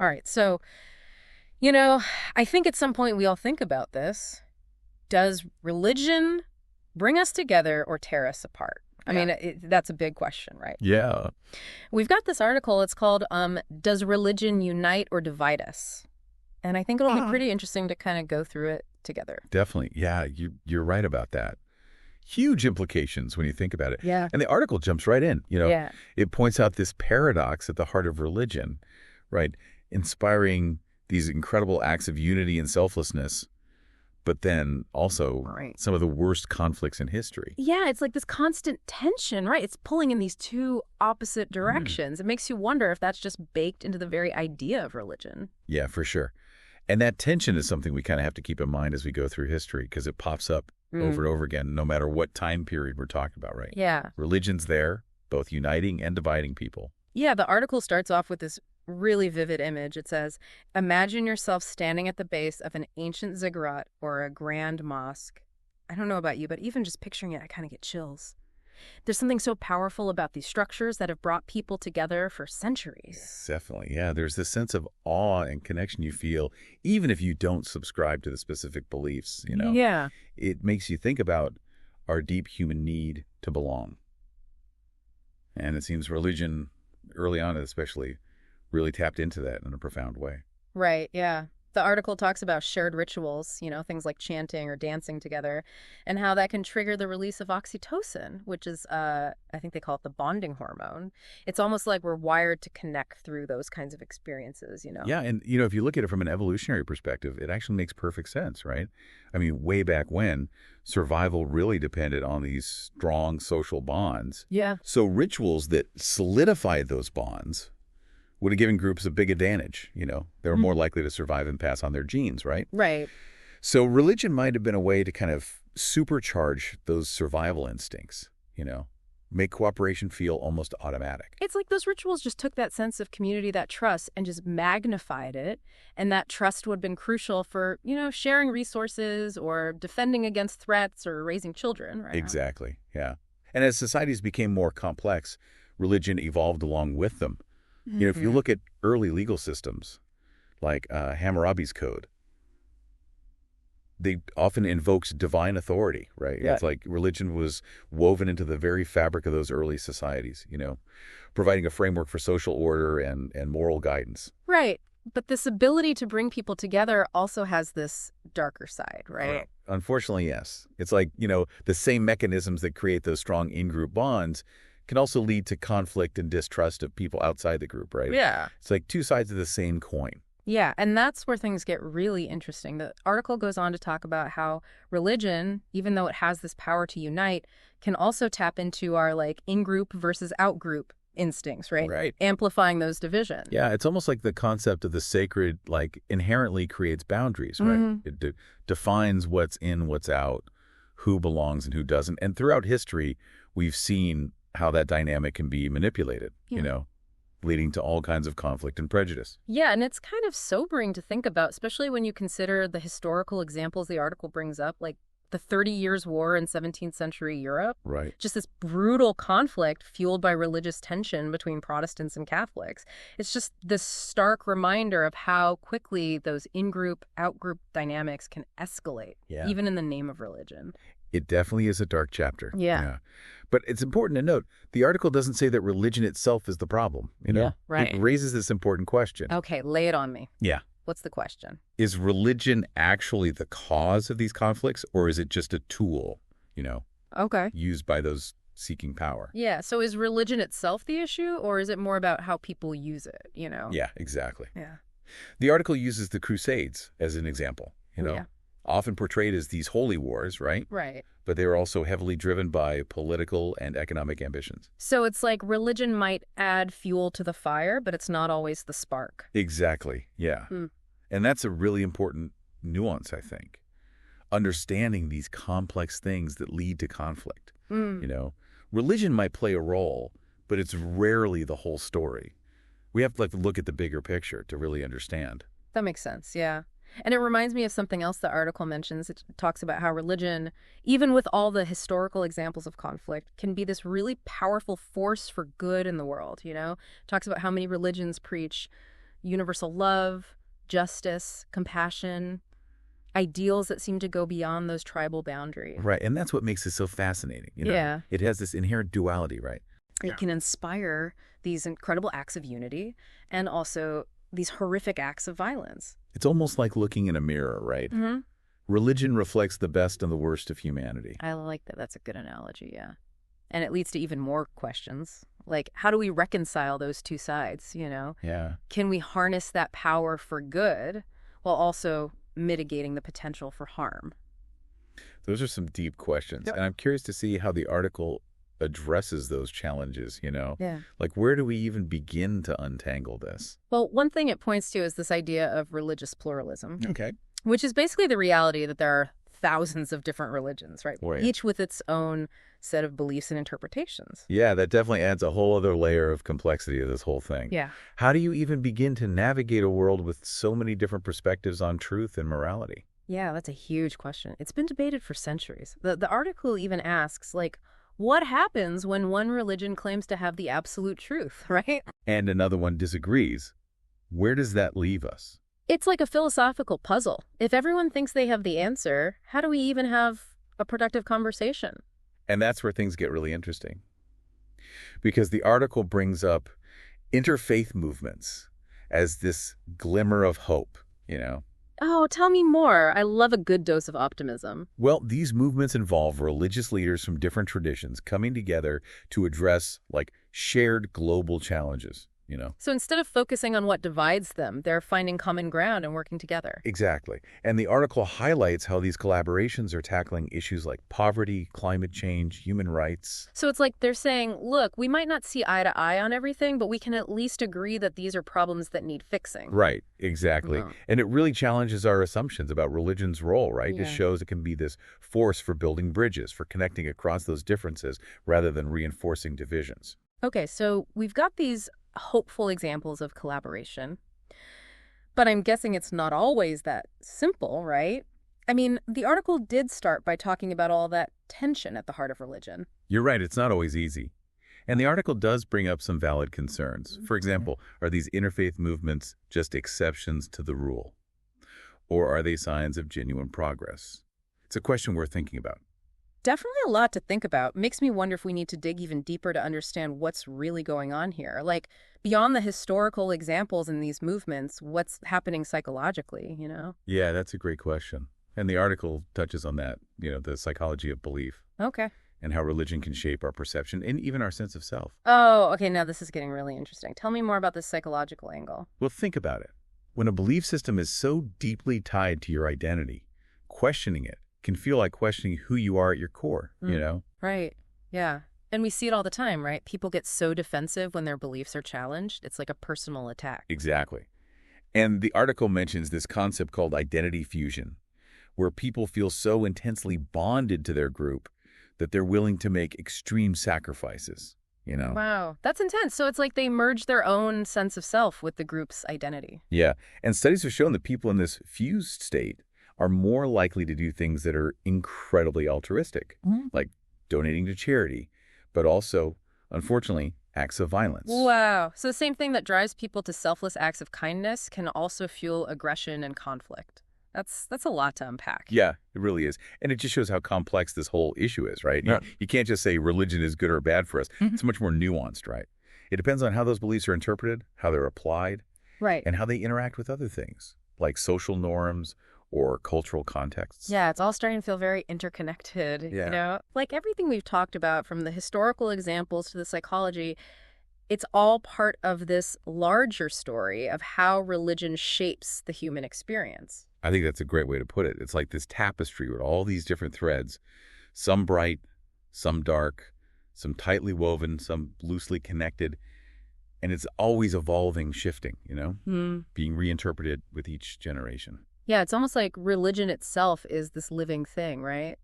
All right. So, I think at some point we all think about this. Does religion bring us together or tear us apart? I mean, that's a big question, right? Yeah. We've got this article. It's called Does Religion Unite or Divide Us? And I think it'll be pretty interesting to kind of go through it together. Definitely. Yeah, you're right about that. Huge implications when you think about it. Yeah. And the article jumps right in. Yeah. It points out this paradox at the heart of religion, right? Inspiring these incredible acts of unity and selflessness, but then also some of the worst conflicts in history. Yeah, it's like this constant tension, right? It's pulling in these two opposite directions. It makes you wonder if that's just baked into the very idea of religion. Yeah, for sure. And that tension is something we kind of have to keep in mind as we go through history, because it pops up over and over again, no matter what time period we're talking about, right? Yeah. Religion's there, both uniting and dividing people. Yeah, the article starts off with this really vivid image. It says, imagine yourself standing at the base of an ancient ziggurat or a grand mosque. I don't know about you, but even just picturing it, I kind of get chills. There's something so powerful about these structures that have brought people together for centuries. Yes, definitely. Yeah, there's this sense of awe and connection you feel, even if you don't subscribe to the specific beliefs, Yeah. It makes you think about our deep human need to belong. And it seems religion, early on especially, really tapped into that in a profound way. Right, yeah. The article talks about shared rituals, things like chanting or dancing together, and how that can trigger the release of oxytocin, which is, I think they call it the bonding hormone. It's almost like we're wired to connect through those kinds of experiences, Yeah, and, if you look at it from an evolutionary perspective, it actually makes perfect sense, right? I mean, way back when, survival really depended on these strong social bonds. Yeah. So rituals that solidified those bonds would have given groups a big advantage. They were more likely to survive and pass on their genes, right? Right. So religion might have been a way to kind of supercharge those survival instincts, make cooperation feel almost automatic. It's like those rituals just took that sense of community, that trust, and just magnified it. And that trust would have been crucial for, sharing resources or defending against threats or raising children, right? Exactly, yeah. And as societies became more complex, religion evolved along with them. If you look at early legal systems, like Hammurabi's Code, they often invoked divine authority, right? Yeah. It's like religion was woven into the very fabric of those early societies, providing a framework for social order and moral guidance. Right. But this ability to bring people together also has this darker side, right? Unfortunately, yes. It's like, the same mechanisms that create those strong in-group bonds can also lead to conflict and distrust of people outside the group, right? Yeah. It's like two sides of the same coin. Yeah, and that's where things get really interesting. The article goes on to talk about how religion, even though it has this power to unite, can also tap into our in-group versus out-group instincts, right? Right. Amplifying those divisions. Yeah, it's almost like the concept of the sacred inherently creates boundaries, right? It defines what's in, what's out, who belongs and who doesn't. And throughout history, we've seen how that dynamic can be manipulated, leading to all kinds of conflict and prejudice. Yeah, and it's kind of sobering to think about, especially when you consider the historical examples the article brings up, like the 30 Years' War in 17th century Europe. Right. Just this brutal conflict fueled by religious tension between Protestants and Catholics. It's just this stark reminder of how quickly those in-group, out-group dynamics can escalate, even in the name of religion. It definitely is a dark chapter. Yeah. But it's important to note, the article doesn't say that religion itself is the problem. Yeah, right. It raises this important question. Okay, lay it on me. Yeah. What's the question? Is religion actually the cause of these conflicts, or is it just a tool, Okay. used by those seeking power? Yeah, so is religion itself the issue, or is it more about how people use it, Yeah, exactly. Yeah. The article uses the Crusades as an example, Yeah. often portrayed as these holy wars, right? Right. But they were also heavily driven by political and economic ambitions. So it's like religion might add fuel to the fire, but it's not always the spark. Exactly, yeah. And that's a really important nuance, I think. Understanding these complex things that lead to conflict. Religion might play a role, but it's rarely the whole story. We have to look at the bigger picture to really understand. That makes sense, yeah. And it reminds me of something else the article mentions. It talks about how religion, even with all the historical examples of conflict, can be this really powerful force for good in the world, Talks about how many religions preach universal love, justice, compassion, ideals that seem to go beyond those tribal boundaries. Right, and that's what makes it so fascinating. You know? Yeah. It has this inherent duality, right? It can inspire these incredible acts of unity and also these horrific acts of violence. It's almost like looking in a mirror, right? Mm-hmm. Religion reflects the best and the worst of humanity. I like that. That's a good analogy, yeah. And it leads to even more questions. Like, how do we reconcile those two sides, you know? Yeah. Can we harness that power for good while also mitigating the potential for harm? Those are some deep questions. Yep. And I'm curious to see how the article addresses those challenges, you know? Yeah. Like, where do we even begin to untangle this? Well, one thing it points to is this idea of religious pluralism, Okay. which is basically the reality that there are thousands of different religions, right? Right. Each with its own set of beliefs and interpretations. Yeah, that definitely adds a whole other layer of complexity to this whole thing. Yeah. How do you even begin to navigate a world with so many different perspectives on truth and morality? Yeah, that's a huge question. It's been debated for centuries. The article even asks, like, what happens when one religion claims to have the absolute truth, right? And another one disagrees. Where does that leave us? It's like a philosophical puzzle. If everyone thinks they have the answer, how do we even have a productive conversation? And that's where things get really interesting. Because the article brings up interfaith movements as this glimmer of hope, you know? Oh, tell me more. I love a good dose of optimism. Well, these movements involve religious leaders from different traditions coming together to address, like, shared global challenges, you know? So instead of focusing on what divides them, they're finding common ground and working together. Exactly. And the article highlights how these collaborations are tackling issues like poverty, climate change, human rights. So it's like they're saying, look, we might not see eye to eye on everything, but we can at least agree that these are problems that need fixing. Right, exactly. Uh-huh. And it really challenges our assumptions about religion's role, right? Yeah. It shows it can be this force for building bridges, for connecting across those differences rather than reinforcing divisions. Okay, so we've got these hopeful examples of collaboration, but I'm guessing it's not always that simple, right? I mean, the article did start by talking about all that tension at the heart of religion. You're right, it's not always easy. And the article does bring up some valid concerns. For example, are these interfaith movements just exceptions to the rule? Or are they signs of genuine progress? It's a question worth thinking about. Definitely a lot to think about. Makes me wonder if we need to dig even deeper to understand what's really going on here. Like, beyond the historical examples in these movements, what's happening psychologically, you know? Yeah, that's a great question. And the article touches on that, you know, the psychology of belief Okay. and how religion can shape our perception and even our sense of self. Oh, okay, now this is getting really interesting. Tell me more about this psychological angle. Well, think about it. When a belief system is so deeply tied to your identity, questioning it can feel like questioning who you are at your core, you know? Right, yeah. And we see it all the time, right? People get so defensive when their beliefs are challenged. It's like a personal attack. Exactly. And the article mentions this concept called identity fusion, where people feel so intensely bonded to their group that they're willing to make extreme sacrifices, you know? Wow, that's intense. So it's like they merge their own sense of self with the group's identity. Yeah, and studies have shown that people in this fused state are more likely to do things that are incredibly altruistic, like donating to charity, but also, unfortunately, acts of violence. Wow. So the same thing that drives people to selfless acts of kindness can also fuel aggression and conflict. That's a lot to unpack. Yeah, it really is. And it just shows how complex this whole issue is, right? Yeah. You can't just say religion is good or bad for us. It's much more nuanced, right? It depends on how those beliefs are interpreted, how they're applied, Right. and how they interact with other things, like social norms or cultural contexts. Yeah, it's all starting to feel very interconnected, Yeah. you know? Like everything we've talked about, from the historical examples to the psychology, it's all part of this larger story of how religion shapes the human experience. I think that's a great way to put it. It's like this tapestry with all these different threads, some bright, some dark, some tightly woven, some loosely connected. And it's always evolving, shifting, you know, being reinterpreted with each generation. Yeah, it's almost like religion itself is this living thing, right?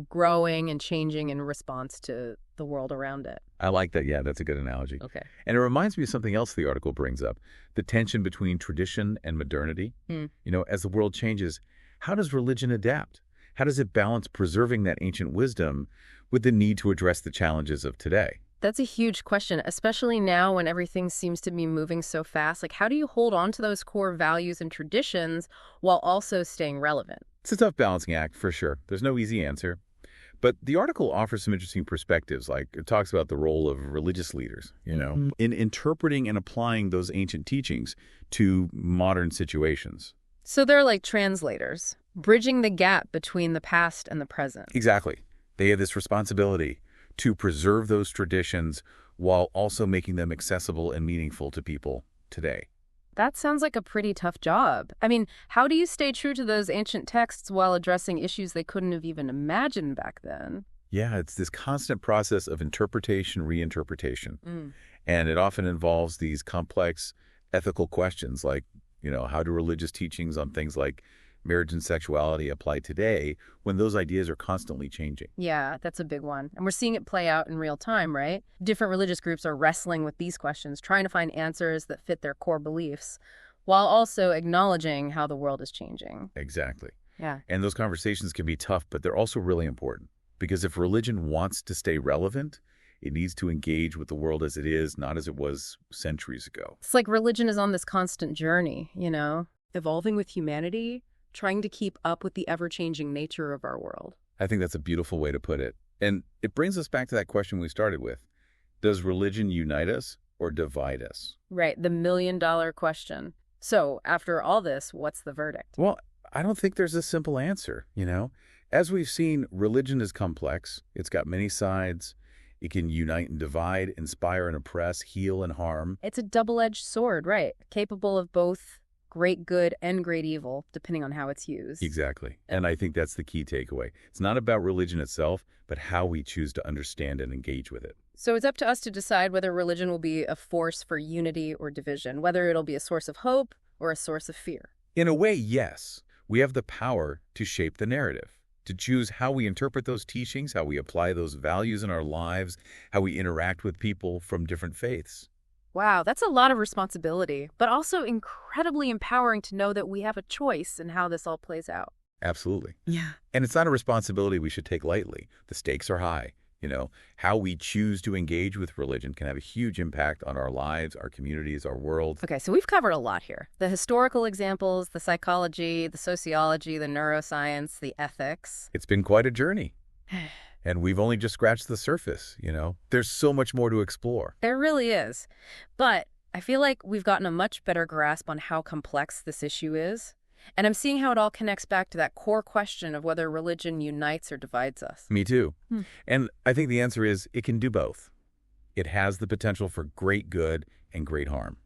Growing and changing in response to the world around it. I like that. Yeah, that's a good analogy. Okay. And it reminds me of something else the article brings up, the tension between tradition and modernity. You know, as the world changes, how does religion adapt? How does it balance preserving that ancient wisdom with the need to address the challenges of today? That's a huge question, especially now when everything seems to be moving so fast. Like, how do you hold on to those core values and traditions while also staying relevant? It's a tough balancing act, for sure. There's no easy answer. But the article offers some interesting perspectives, like it talks about the role of religious leaders, in interpreting and applying those ancient teachings to modern situations. So they're like translators, bridging the gap between the past and the present. Exactly. They have this responsibility to preserve those traditions while also making them accessible and meaningful to people today. That sounds like a pretty tough job. I mean, how do you stay true to those ancient texts while addressing issues they couldn't have even imagined back then? Yeah, it's this constant process of interpretation, reinterpretation. And it often involves these complex ethical questions like, how do religious teachings on things like marriage and sexuality apply today when those ideas are constantly changing? Yeah, that's a big one. And we're seeing it play out in real time, right? Different religious groups are wrestling with these questions, trying to find answers that fit their core beliefs, while also acknowledging how the world is changing. Exactly. Yeah. And those conversations can be tough, but they're also really important. Because if religion wants to stay relevant, it needs to engage with the world as it is, not as it was centuries ago. It's like religion is on this constant journey, evolving with humanity, trying to keep up with the ever-changing nature of our world. I think that's a beautiful way to put it. And it brings us back to that question we started with. Does religion unite us or divide us? Right, the million-dollar question. So, after all this, what's the verdict? Well, I don't think there's a simple answer, As we've seen, religion is complex. It's got many sides. It can unite and divide, inspire and oppress, heal and harm. It's a double-edged sword, right? Capable of both great good and great evil, depending on how it's used. Exactly. And I think that's the key takeaway. It's not about religion itself, but how we choose to understand and engage with it. So it's up to us to decide whether religion will be a force for unity or division, whether it'll be a source of hope or a source of fear. In a way, yes. We have the power to shape the narrative, to choose how we interpret those teachings, how we apply those values in our lives, how we interact with people from different faiths. Wow, that's a lot of responsibility, but also incredibly empowering to know that we have a choice in how this all plays out. Absolutely. Yeah. And it's not a responsibility we should take lightly. The stakes are high. How we choose to engage with religion can have a huge impact on our lives, our communities, our world. Okay, so we've covered a lot here. The historical examples, the psychology, the sociology, the neuroscience, the ethics. It's been quite a journey. And we've only just scratched the surface, There's so much more to explore. There really is. But I feel like we've gotten a much better grasp on how complex this issue is. And I'm seeing how it all connects back to that core question of whether religion unites or divides us. Me too. And I think the answer is it can do both. It has the potential for great good and great harm.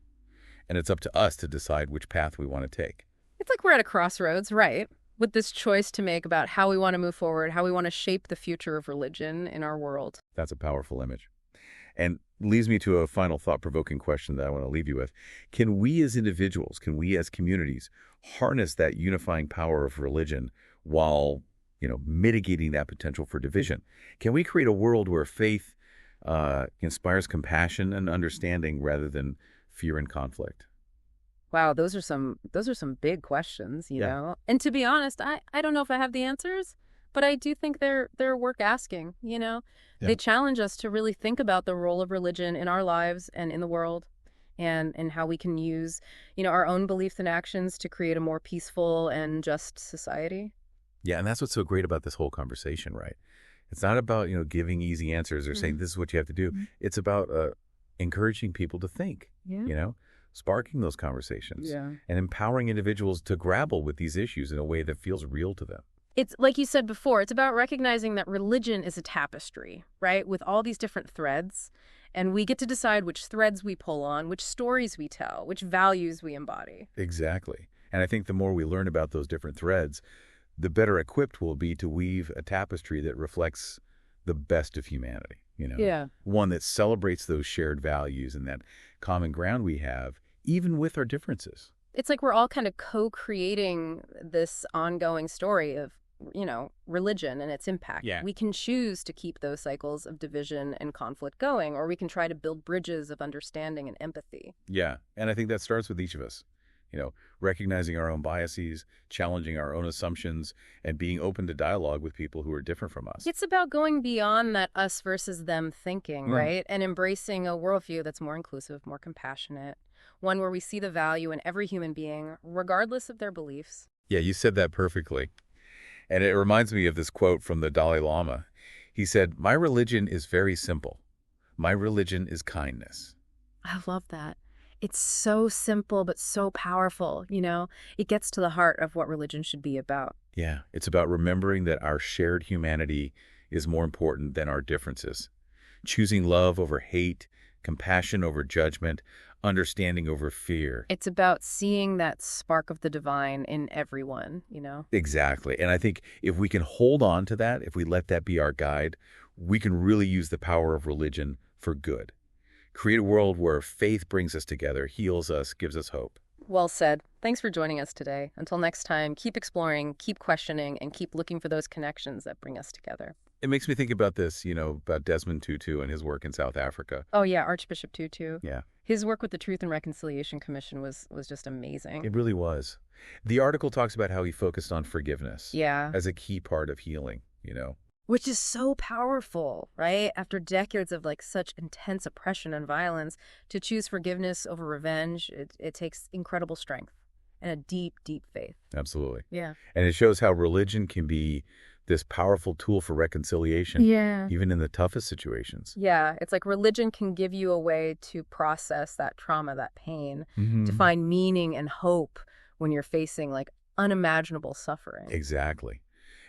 And it's up to us to decide which path we want to take. It's like we're at a crossroads, right? With this choice to make about how we want to move forward, how we want to shape the future of religion in our world. That's a powerful image. And leads me to a final thought-provoking question that I want to leave you with. Can we as individuals, can we as communities harness that unifying power of religion while, mitigating that potential for division? Can we create a world where faith inspires compassion and understanding rather than fear and conflict? Wow, those are some big questions, you know. And to be honest, I don't know if I have the answers, but I do think they're worth asking, Yeah. They challenge us to really think about the role of religion in our lives and in the world, and how we can use, our own beliefs and actions to create a more peaceful and just society. Yeah, and that's what's so great about this whole conversation, right? It's not about, giving easy answers or saying this is what you have to do. It's about encouraging people to think, sparking those conversations and empowering individuals to grapple with these issues in a way that feels real to them. It's like you said before, it's about recognizing that religion is a tapestry, right? With all these different threads. And we get to decide which threads we pull on, which stories we tell, which values we embody. Exactly. And I think the more we learn about those different threads, the better equipped we'll be to weave a tapestry that reflects the best of humanity, One that celebrates those shared values and that common ground we have, even with our differences. It's like we're all kind of co-creating this ongoing story of, religion and its impact. Yeah. We can choose to keep those cycles of division and conflict going, or we can try to build bridges of understanding and empathy. Yeah, and I think that starts with each of us. Recognizing our own biases, challenging our own assumptions, and being open to dialogue with people who are different from us. It's about going beyond that us versus them thinking, right? And embracing a worldview that's more inclusive, more compassionate, one where we see the value in every human being, regardless of their beliefs. Yeah, you said that perfectly. And it reminds me of this quote from the Dalai Lama. He said, "My religion is very simple. My religion is kindness." I love that. It's so simple, but so powerful, It gets to the heart of what religion should be about. Yeah, it's about remembering that our shared humanity is more important than our differences. Choosing love over hate, compassion over judgment, understanding over fear. It's about seeing that spark of the divine in everyone, Exactly. And I think if we can hold on to that, if we let that be our guide, we can really use the power of religion for good. Create a world where faith brings us together, heals us, gives us hope. Well said. Thanks for joining us today. Until next time, keep exploring, keep questioning, and keep looking for those connections that bring us together. It makes me think about this, about Desmond Tutu and his work in South Africa. Oh, yeah, Archbishop Tutu. Yeah. His work with the Truth and Reconciliation Commission was just amazing. It really was. The article talks about how he focused on forgiveness as a key part of healing. Which is so powerful, right? After decades of such intense oppression and violence, to choose forgiveness over revenge, it takes incredible strength and a deep, deep faith. Absolutely. Yeah. And it shows how religion can be this powerful tool for reconciliation, even in the toughest situations. Yeah, it's like religion can give you a way to process that trauma, that pain, to find meaning and hope when you're facing unimaginable suffering. Exactly.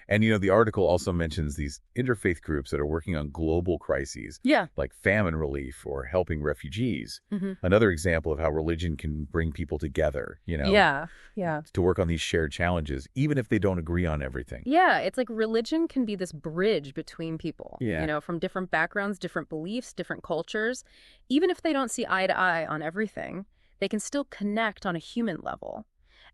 And, the article also mentions these interfaith groups that are working on global crises, like famine relief or helping refugees. Another example of how religion can bring people together, Yeah. to work on these shared challenges, even if they don't agree on everything. Yeah, it's like religion can be this bridge between people, Yeah. From different backgrounds, different beliefs, different cultures. Even if they don't see eye to eye on everything, they can still connect on a human level.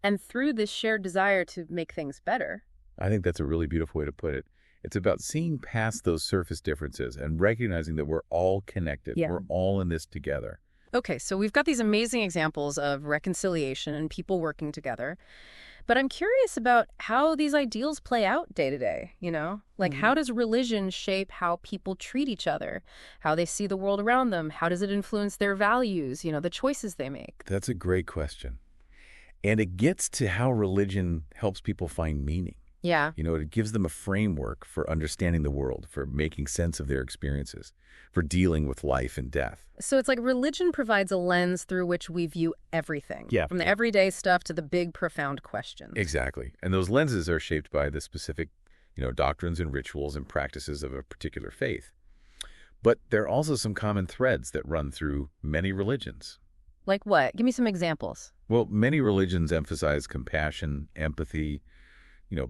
And through this shared desire to make things better. I think that's a really beautiful way to put it. It's about seeing past those surface differences and recognizing that we're all connected. Yeah. We're all in this together. Okay, so we've got these amazing examples of reconciliation and people working together. But I'm curious about how these ideals play out day to day, How does religion shape how people treat each other, how they see the world around them? How does it influence their values, the choices they make? That's a great question. And it gets to how religion helps people find meaning. Yeah. It gives them a framework for understanding the world, for making sense of their experiences, for dealing with life and death. So it's like religion provides a lens through which we view everything. Yeah. From the everyday stuff to the big, profound questions. Exactly. And those lenses are shaped by the specific, doctrines and rituals and practices of a particular faith. But there are also some common threads that run through many religions. Like what? Give me some examples. Well, many religions emphasize compassion, empathy,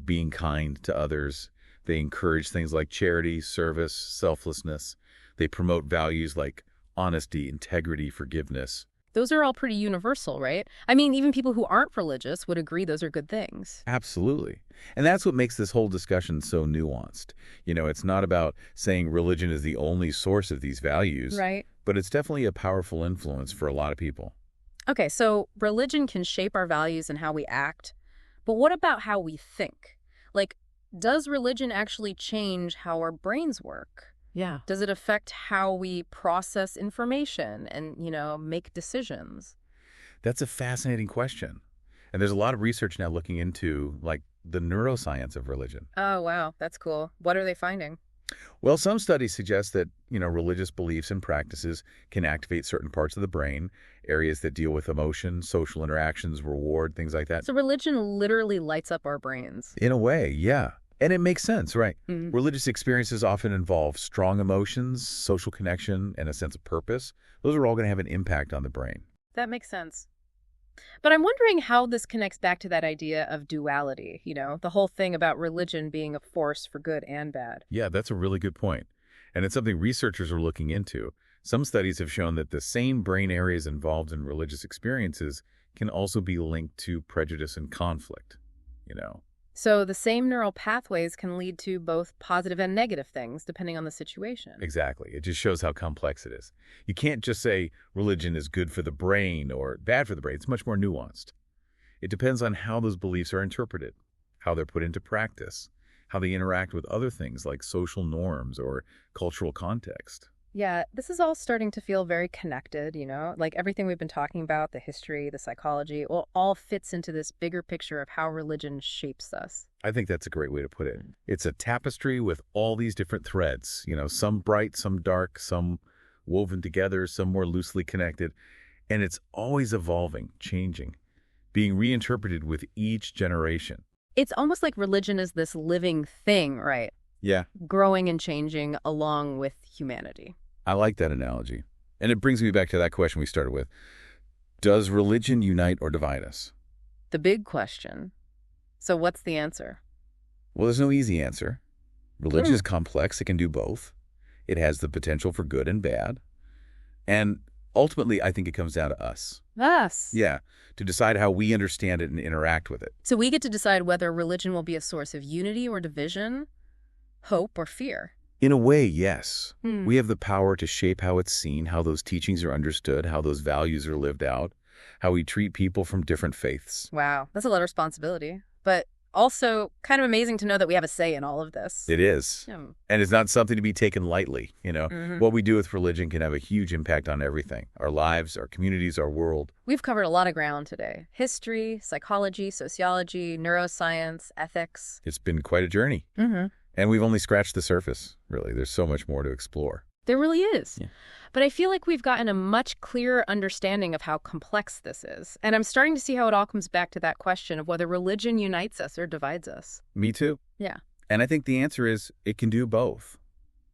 being kind to others. They encourage things like charity, service, selflessness. They promote values like honesty, integrity, forgiveness. Those are all pretty universal, right? I mean, even people who aren't religious would agree those are good things. Absolutely. And that's what makes this whole discussion so nuanced. It's not about saying religion is the only source of these values, right? But it's definitely a powerful influence for a lot of people. Okay, so religion can shape our values and how we act. But what about how we think? Does religion actually change how our brains work? Yeah. Does it affect how we process information and, make decisions? That's a fascinating question. And there's a lot of research now looking into, the neuroscience of religion. Oh, wow. That's cool. What are they finding? Well, some studies suggest that, religious beliefs and practices can activate certain parts of the brain, areas that deal with emotion, social interactions, reward, things like that. So religion literally lights up our brains. In a way, yeah. And it makes sense, right? Mm-hmm. Religious experiences often involve strong emotions, social connection, and a sense of purpose. Those are all going to have an impact on the brain. That makes sense. But I'm wondering how this connects back to that idea of duality, the whole thing about religion being a force for good and bad. Yeah, that's a really good point. And it's something researchers are looking into. Some studies have shown that the same brain areas involved in religious experiences can also be linked to prejudice and conflict, So the same neural pathways can lead to both positive and negative things, depending on the situation. Exactly. It just shows how complex it is. You can't just say religion is good for the brain or bad for the brain. It's much more nuanced. It depends on how those beliefs are interpreted, how they're put into practice, how they interact with other things like social norms or cultural context. Yeah, this is all starting to feel very connected, you know? Like everything we've been talking about, the history, the psychology, well, all fits into this bigger picture of how religion shapes us. I think that's a great way to put it. It's a tapestry with all these different threads, some bright, some dark, some woven together, some more loosely connected. And it's always evolving, changing, being reinterpreted with each generation. It's almost like religion is this living thing, right? Yeah. Growing and changing along with humanity. I like that analogy. And it brings me back to that question we started with. Does religion unite or divide us? The big question. So what's the answer? Well, there's no easy answer. Religion is complex. It can do both. It has the potential for good and bad. And ultimately, I think it comes down to us. Us. Yeah, to decide how we understand it and interact with it. So we get to decide whether religion will be a source of unity or division, hope or fear. In a way, yes. We have the power to shape how it's seen, how those teachings are understood, how those values are lived out, how we treat people from different faiths. Wow, that's a lot of responsibility. But also kind of amazing to know that we have a say in all of this. It is. And it's not something to be taken lightly. What we do with religion can have a huge impact on everything. Our lives, our communities, our world. We've covered a lot of ground today. History, psychology, sociology, neuroscience, ethics. It's been quite a journey. And we've only scratched the surface, really. There's so much more to explore. There really is. Yeah. But I feel like we've gotten a much clearer understanding of how complex this is. And I'm starting to see how it all comes back to that question of whether religion unites us or divides us. Me too. Yeah. And I think the answer is it can do both.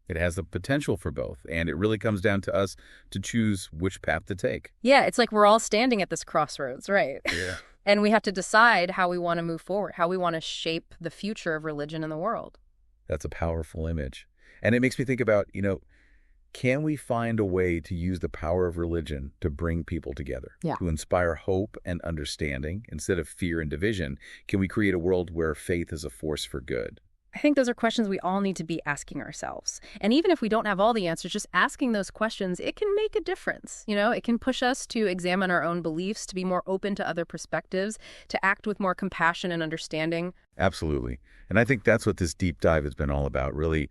It has the potential for both. And it really comes down to us to choose which path to take. Yeah, it's like we're all standing at this crossroads, right? Yeah. And we have to decide how we want to move forward, how we want to shape the future of religion in the world. That's a powerful image. And it makes me think about, can we find a way to use the power of religion to bring people together? Yeah. To inspire hope and understanding instead of fear and division? Can we create a world where faith is a force for good? I think those are questions we all need to be asking ourselves. And even if we don't have all the answers, just asking those questions, it can make a difference. It can push us to examine our own beliefs, to be more open to other perspectives, to act with more compassion and understanding. Absolutely. And I think that's what this deep dive has been all about, really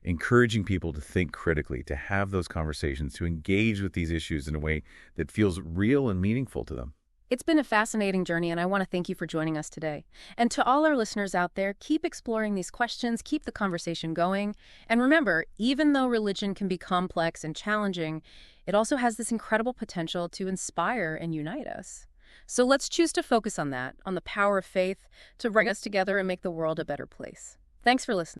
encouraging people to think critically, to have those conversations, to engage with these issues in a way that feels real and meaningful to them. It's been a fascinating journey, and I want to thank you for joining us today. And to all our listeners out there, keep exploring these questions, keep the conversation going. And remember, even though religion can be complex and challenging, it also has this incredible potential to inspire and unite us. So let's choose to focus on that, on the power of faith, to bring us together and make the world a better place. Thanks for listening.